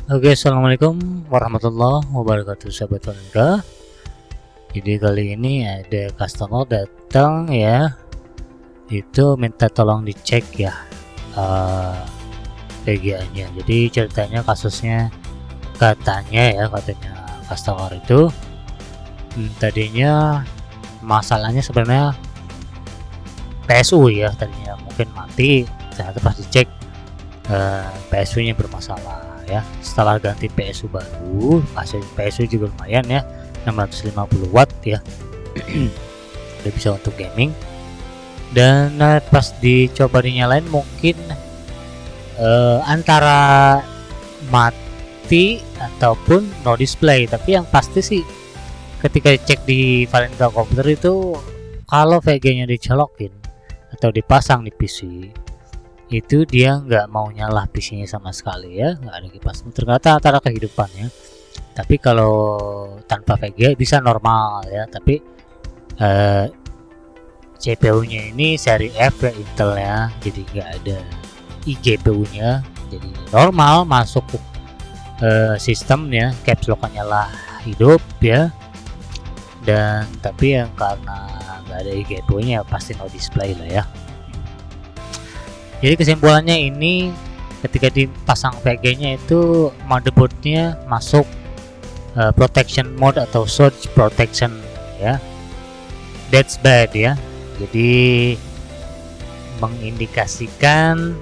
Oke, assalamualaikum warahmatullahi wabarakatuh, sahabat Wanita. Jadi kali ini ada customer datang ya, itu minta tolong dicek ya VGA-nya. Jadi ceritanya kasusnya katanya customer itu tadinya masalahnya sebenarnya PSU ya, tadinya mungkin mati, ternyata pas dicek PSU-nya bermasalah ya. Setelah ganti PSU baru, hasil PSU juga lumayan ya, 650 watt ya. Udah bisa untuk gaming. Dan pas dicoba dinyalain mungkin antara mati ataupun no display, tapi yang pasti sih ketika cek di Valenta komputer itu kalau VG-nya dicolokin atau dipasang di PC itu dia nggak mau nyala PC-nya sama sekali ya, nggak ada kipas. Ternyata antara kehidupannya. Tapi kalau tanpa VGA bisa normal ya, tapi CPU-nya ini seri F ya, Intel ya, jadi nggak ada eGPU-nya, jadi normal masuk sistemnya, caps lock nyala hidup ya. Dan tapi yang karena nggak ada eGPU-nya pasti no display lah ya. Jadi kesimpulannya ini ketika dipasang VG-nya itu motherboardnya masuk protection mode atau surge protection ya. That's bad ya. Jadi mengindikasikan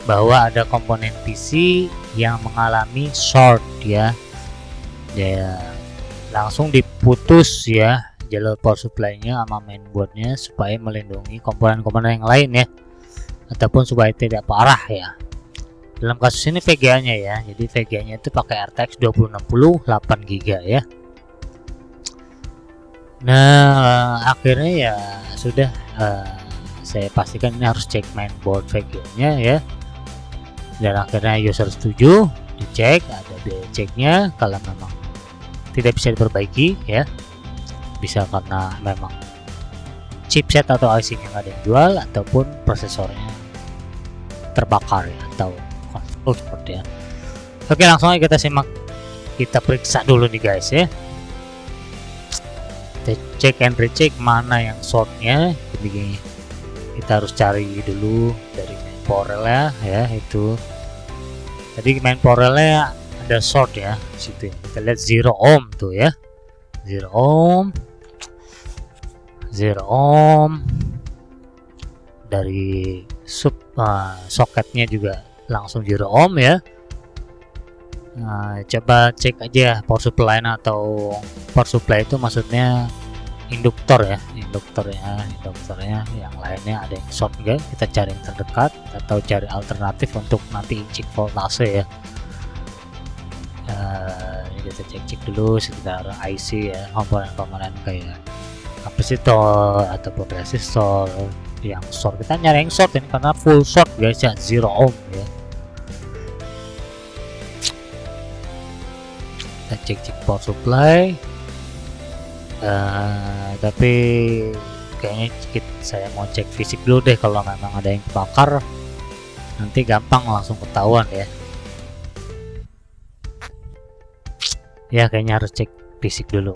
bahwa ada komponen PC yang mengalami short ya. Ya langsung diputus ya jalur power supply-nya sama mainboard-nya supaya melindungi komponen-komponen yang lain ya, ataupun supaya tidak parah ya. Dalam kasus ini VGA-nya ya, jadi VGA-nya itu pakai RTX 2060 8GB ya. Nah akhirnya ya sudah, saya pastikan ini harus cek mainboard VGA-nya ya. Dan akhirnya user setuju, dicek, ada biaya ceknya. Kalau memang tidak bisa diperbaiki ya, bisa karena memang chipset atau IC-nya nggak ada yang jual ataupun prosesornya terbakar ya, atau konflik seperti ya. Oke, langsung aja kita simak, kita periksa dulu nih guys ya. Kita cek and recheck mana yang shortnya. Jadi kita harus cari dulu dari main power ya itu. Jadi main powernya ada short ya situ. Kita lihat 0 ohm tuh ya, 0 ohm, 0 ohm. Dari soketnya juga langsung 0 ohm ya. Nah, coba cek aja power supply atau power supply itu maksudnya induktor ya, induktornya yang lainnya ada yang short enggak, kita cari yang terdekat atau cari alternatif untuk nanti cek voltase ya. Ini kita cek dulu sekitar IC ya, komponen-komponen kayak kapasitor ataupun resistor yang short. Kita nyari yang short ini karena full short guys ya, 0 ohm ya. Kita cek power supply, tapi kayaknya saya mau cek fisik dulu deh. Kalau memang ada yang kebakar nanti gampang langsung ketahuan ya. Ya kayaknya harus cek fisik dulu.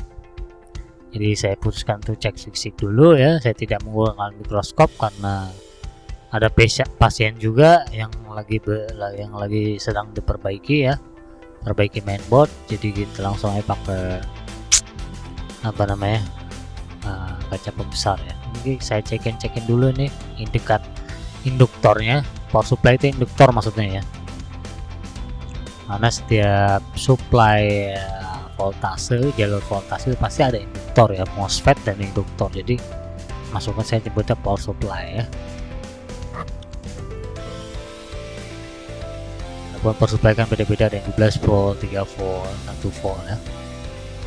Jadi saya putuskan tuh cek fisik dulu ya. Saya tidak menggunakan mikroskop karena ada pasien juga yang lagi sedang diperbaiki ya, perbaiki mainboard. Jadi kita langsung aja pakai kaca pembesar ya. Ini saya cekin dulu nih induktornya. Power supply itu induktor maksudnya ya, karena setiap supply voltase, jalur voltase pasti ada induktor ya, MOSFET dan induktor. Jadi masukkan saya nyebutnya power supply ya. Power supply kan beda-beda, ada yang 12 volt, 3 volt, 1 volt ya.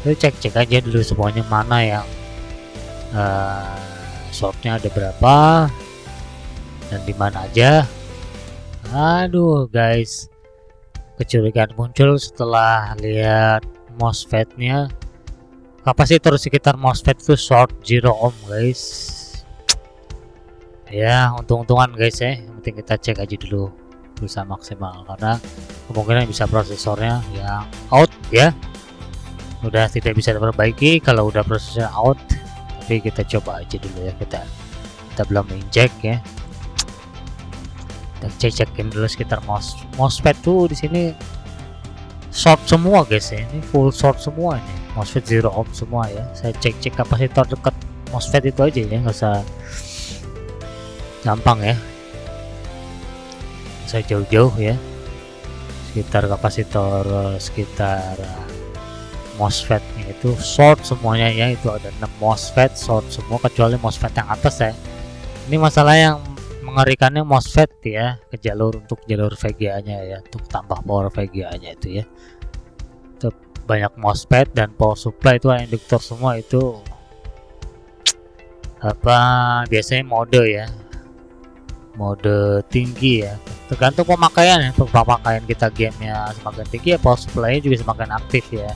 Jadi cek aja dulu semuanya mana yang shortnya ada berapa dan di mana aja. Aduh guys, kecurigaan muncul setelah lihat MOSFET-nya. Kapasitor sekitar MOSFET itu short 0 ohm guys. Ya untung-untungan guys ya, yang penting kita cek aja dulu bisa maksimal, karena kemungkinan bisa prosesornya yang out ya, udah tidak bisa diperbaiki kalau udah prosesor out. Tapi kita coba aja dulu ya, kita belum inject ya, kita cekin dulu sekitar MOSFET tuh di sini short semua guys ya, ini full short semua ini, MOSFET 0 ohm semua ya. Saya cek kapasitor dekat MOSFET itu aja ya, nggak usah gampang ya, saya jauh-jauh ya, sekitar kapasitor sekitar MOSFET nya itu short semuanya ya. Itu ada 6 MOSFET short semua kecuali MOSFET yang atas ya. Ini masalah yang mengerikannya MOSFET ya, ke jalur untuk jalur VGA nya ya, untuk tambah power VGA nya itu ya. Itu banyak MOSFET dan power supply itu induktor semua, itu apa biasanya mode ya, mode tinggi ya, tergantung pemakaian ya. Pemakaian kita gamenya semakin tinggi ya, power supply juga semakin aktif ya.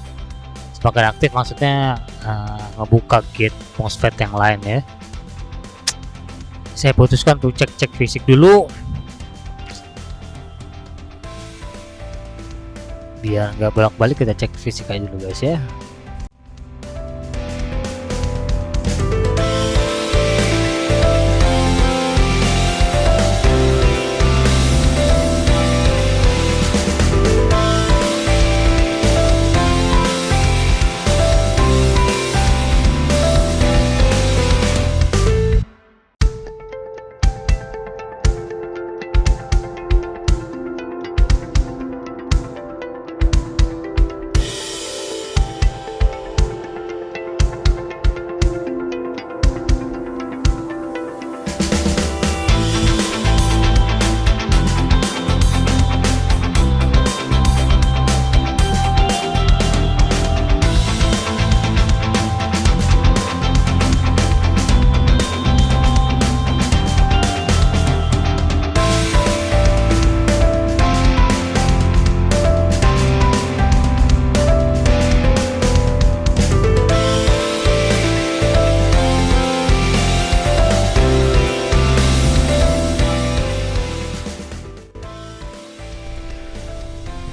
Semakin aktif maksudnya ngebuka gate MOSFET yang lain ya. Saya putuskan tuh cek fisik dulu biar nggak bolak-balik, kita cek fisik aja dulu guys ya.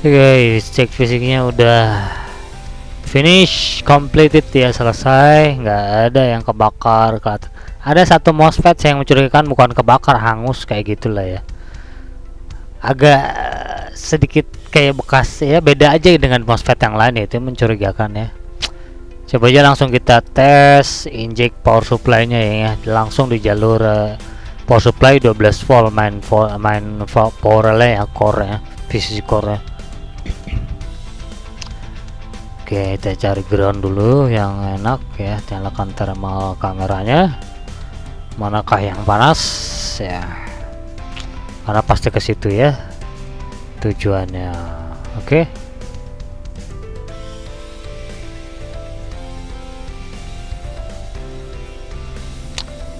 Guys, cek fisiknya udah finish, completed ya, selesai, nggak ada yang kebakar. Ada satu MOSFET yang mencurigakan, bukan kebakar, hangus kayak gitulah ya, agak sedikit kayak bekas ya, beda aja dengan MOSFET yang lain ya, itu mencurigakan ya. Coba aja langsung kita tes inject power supply nya ya, langsung di jalur power supply 12 volt main power relay ya, core ya, VCC core ya. Oke, kita cari ground dulu yang enak ya, nyalakan thermal kameranya, manakah yang panas ya, karena pasti ke situ ya tujuannya. Oke,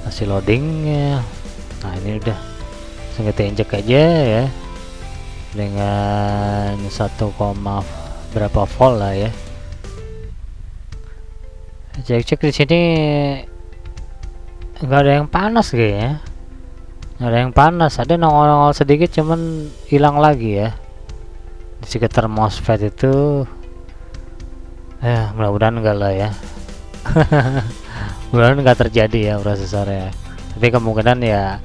hasil loadingnya. Nah ini udah, langsung kita injek aja ya dengan 1, berapa volt lah ya. Cek di sini nggak ada yang panas kayaknya, nggak ada yang panas, ada nongol-nongol sedikit cuman hilang lagi ya di sekitar MOSFET itu. Mudah-mudahan enggak lah ya. Mudah-mudahan nggak terjadi ya prosesornya, tapi kemungkinan ya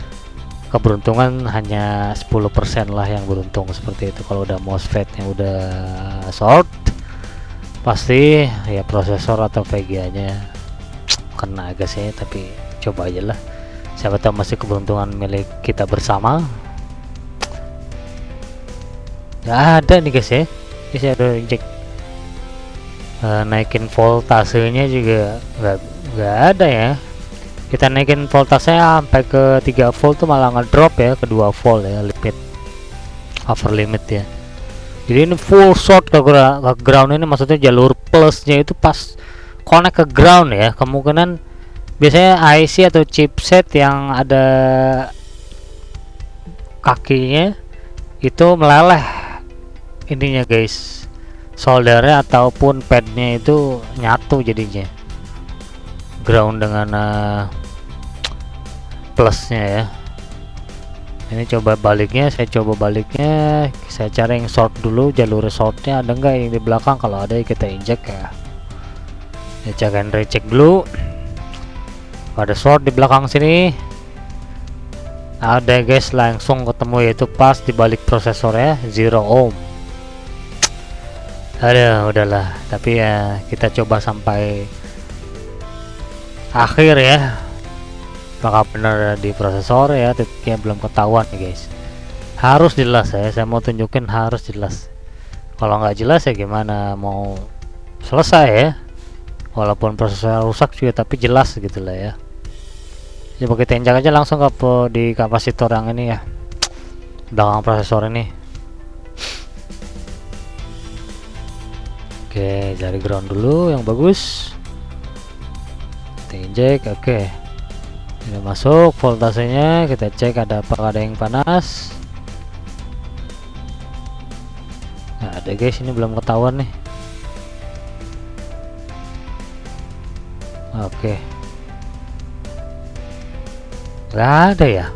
keberuntungan hanya 10% lah yang beruntung seperti itu. Kalau udah MOSFET yang udah short pasti ya prosesor atau VGA nya kena agak sih, tapi coba aja lah, siapa tahu masih keberuntungan milik kita bersama. Nggak ada nih guys ya, ini saya udah injek naikin voltasenya juga nggak ada ya. Kita naikin voltasenya sampai ke 3 volt tuh malah ngedrop ya ke 2 volt ya, limit upper limit ya. Jadi ini full short ke ground ini, maksudnya jalur plusnya itu pas connect ke ground ya. Kemungkinan biasanya IC atau chipset yang ada kakinya itu meleleh ininya guys, soldernya ataupun padnya itu nyatu jadinya ground dengan plusnya ya. Ini coba baliknya, saya cari yang short dulu, jalur shortnya ada nggak yang di belakang. Kalau ada kita injek ya. Ya check and recheck dulu. Ada short di belakang sini. Ada guys, langsung ketemu, yaitu pas di balik prosesornya 0 ohm. Ada udahlah, tapi ya kita coba sampai akhir ya. Apakah benar di prosesor ya, titiknya belum ketahuan nih guys. Harus jelas ya, saya mau tunjukin harus jelas. Kalau nggak jelas ya gimana mau selesai ya. Walaupun prosesor rusak juga tapi jelas gitu lah ya. Coba kita injak aja langsung ke di kapasitor yang ini ya, belakang prosesor ini. Oke, cari ground dulu yang bagus. Kita injek, oke. Ini masuk voltasenya, kita cek apakah ada yang panas. Nah, ada guys, ini belum ketahuan nih. Oke. Gak ada ya.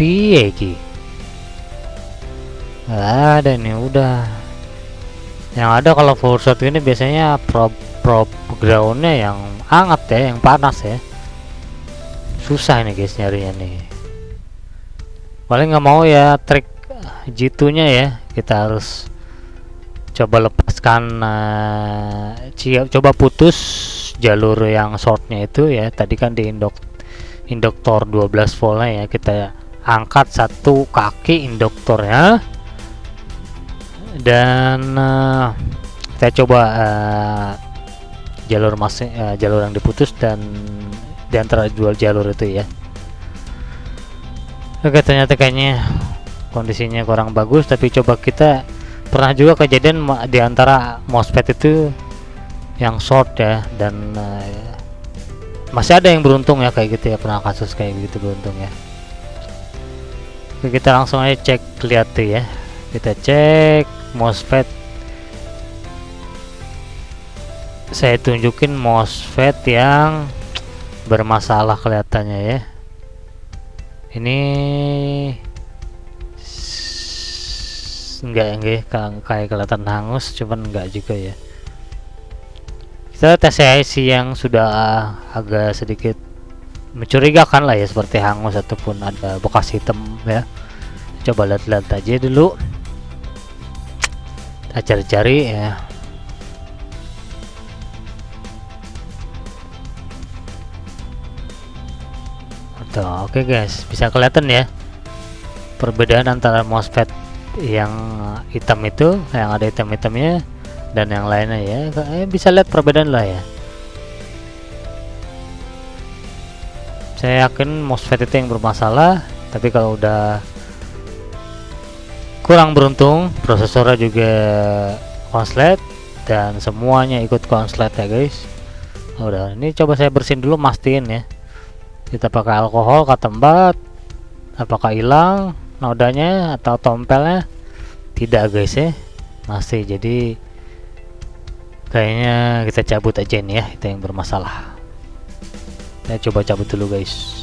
Piye ki? Gak ada nih, udah. Yang ada kalau full shot ini biasanya probe groundnya yang hangat ya, yang panas ya. Susah ini guys nyarinya nih. Paling nggak mau ya trik G2 nya ya, kita harus coba lepaskan, coba putus jalur yang shortnya itu ya. Tadi kan di induktor 12 voltnya ya, kita angkat satu kaki induktornya dan kita coba jalur yang diputus dan di antara dua jalur itu ya. Oke, ternyata kayaknya kondisinya kurang bagus, tapi coba kita pernah juga kejadian di antara MOSFET itu yang short ya, dan masih ada yang beruntung ya kayak gitu ya, pernah kasus kayak gitu beruntung ya. Oke, kita langsung aja cek, lihat tuh ya, kita cek MOSFET. Saya tunjukin MOSFET yang bermasalah kelihatannya ya. Ini enggak kayak kelihatan hangus, cuman enggak juga ya. Kita tes IC yang sudah agak sedikit mencurigakan lah ya, seperti hangus ataupun ada bekas hitam ya. Coba lihat-lihat aja dulu, kita cari-cari ya. Oke guys, bisa kelihatan ya perbedaan antara MOSFET yang hitam itu, yang ada hitam-hitamnya, dan yang lainnya ya. Bisa lihat perbedaan lah ya. Saya yakin MOSFET itu yang bermasalah, tapi kalau udah kurang beruntung, prosesornya juga konslet dan semuanya ikut konslet ya guys. Udah, ini coba saya bersihin dulu, mastiin ya. Kita pakai alkohol ketempat, apakah hilang nodanya atau tompelnya? Tidak guys ya, masih. Jadi kayaknya kita cabut aja nih ya, itu yang bermasalah. Saya coba cabut dulu guys.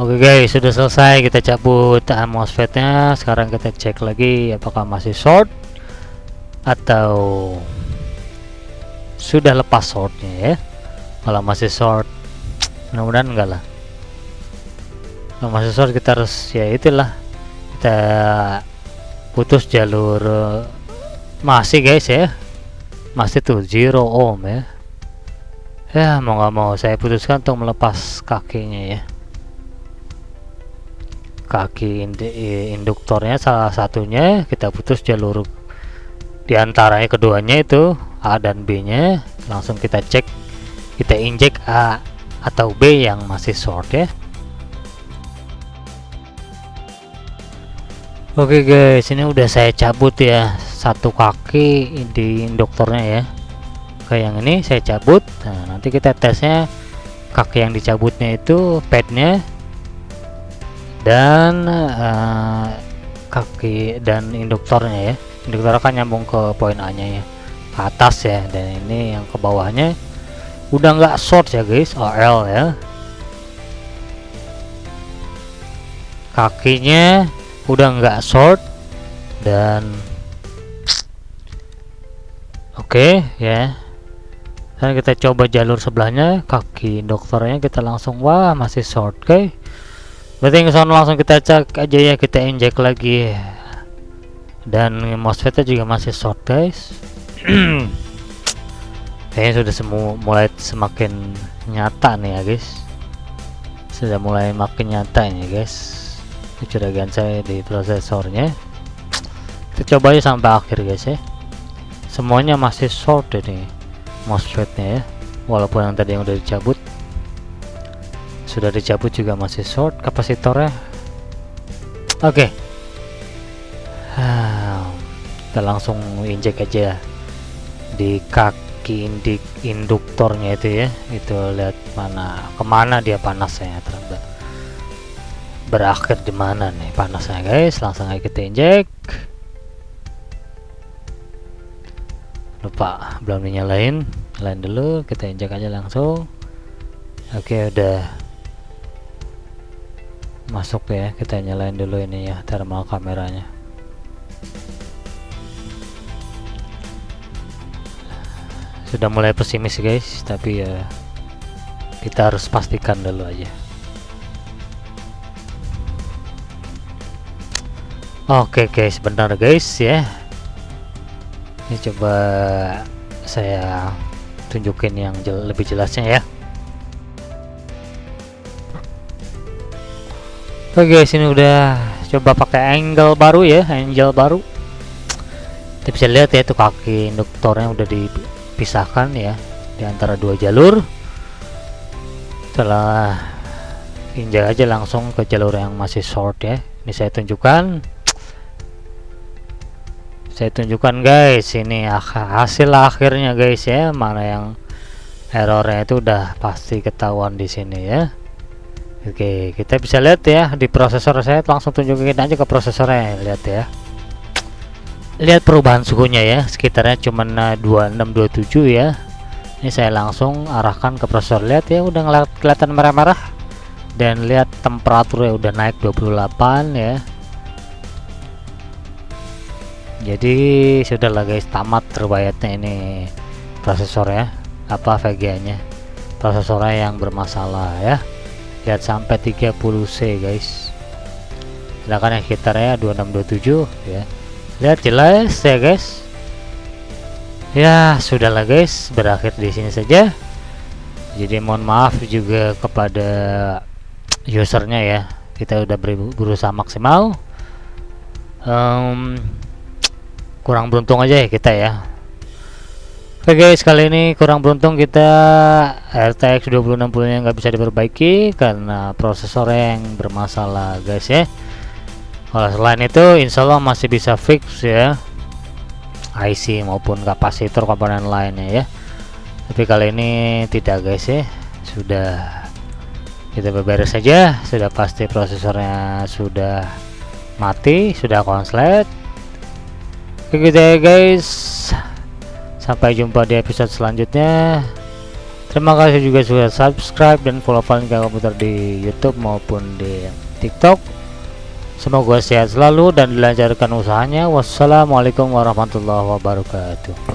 Oke guys, sudah selesai kita cabut MOSFET-nya. Sekarang kita cek lagi apakah masih short atau sudah lepas shortnya ya. Kalau masih short, mudah-mudahan enggak lah. Kalau masih short kita harus ya itulah, kita putus jalur masih guys ya, masih tuh 0 ohm ya. Ya mau nggak mau saya putuskan untuk melepas kakinya ya, kaki induktornya salah satunya kita putus jalur diantaranya keduanya itu A dan B nya. Langsung kita cek, kita injek A atau B yang masih short ya. Oke guys, ini udah saya cabut ya satu kaki di induktornya ya. Kayak yang ini saya cabut. Nah, nanti kita tesnya kaki yang dicabutnya itu padnya dan kaki dan induktornya ya. Induktor akan nyambung ke poin A nya ya, ke atas ya, dan ini yang ke bawahnya udah nggak short ya guys, OL ya. Kakinya udah nggak short dan oke ya. Dan kita coba jalur sebelahnya, kaki induktornya kita langsung wah masih short. Oke, berarti langsung kita cek aja ya, kita injek lagi dan MOSFET juga masih short guys. Kayaknya sudah mulai semakin nyata nih ya guys, sudah mulai makin nyata ini guys kecurigaan saya di prosesornya. Kita coba aja sampai akhir guys ya, semuanya masih short ini MOSFET-nya ya, walaupun yang tadi yang udah dicabut sudah dicabut juga masih short kapasitornya. Oke, kita langsung injek aja di kaki induktornya itu ya. Itu lihat kemana dia panasnya, ternyata berakhir di mana nih panasnya guys. Langsung aja kita injek. Lupa belum dinyalain, nyalain dulu, kita injek aja langsung. Oke, udah masuk ya, kita nyalain dulu ini ya thermal kameranya. Sudah mulai pesimis guys, tapi ya kita harus pastikan dulu aja. Oke guys, benar guys ya. Ini coba saya tunjukin yang lebih jelasnya ya. Oke guys, ini udah coba pakai angle baru ya, angle baru. Kita bisa lihat ya, itu kaki induktornya udah dipisahkan ya di antara dua jalur. Setelah injak aja langsung ke jalur yang masih short ya. Ini saya tunjukkan guys, ini hasil akhirnya guys ya, mana yang errornya itu udah pasti ketahuan di sini ya. Oke, kita bisa lihat ya di prosesor, saya langsung tunjukin aja ke prosesornya, lihat ya, lihat perubahan suhunya ya, sekitarnya cuman 2627 ya. Ini saya langsung arahkan ke prosesor, lihat ya udah kelihatan merah-merah, dan lihat temperaturnya udah naik 28 ya. Jadi sudahlah guys, tamat riwayatnya ini prosesor ya, apa VGA nya prosesornya yang bermasalah ya. Lihat sampai 30C guys, sedangkan yang sekitarnya 2627 ya. Lihat jelas ya guys. Ya sudahlah guys, berakhir di sini saja. Jadi mohon maaf juga kepada usernya ya, kita udah berusaha maksimal. Kurang beruntung aja ya kita ya. Oke guys, kali ini kurang beruntung kita, RTX 2060 nya nggak bisa diperbaiki karena prosesor yang bermasalah guys ya. Kalau selain itu insya Allah masih bisa fix ya, IC maupun kapasitor komponen lainnya ya. Tapi kali ini tidak guys ya, sudah kita beberes saja, sudah pasti prosesornya sudah mati, sudah konslet. Oke gitu ya guys, sampai jumpa di episode selanjutnya. Terima kasih juga sudah subscribe dan follow Valentino Komputer di YouTube maupun di TikTok. Semoga sehat selalu dan dilancarkan usahanya. Wassalamualaikum warahmatullahi wabarakatuh.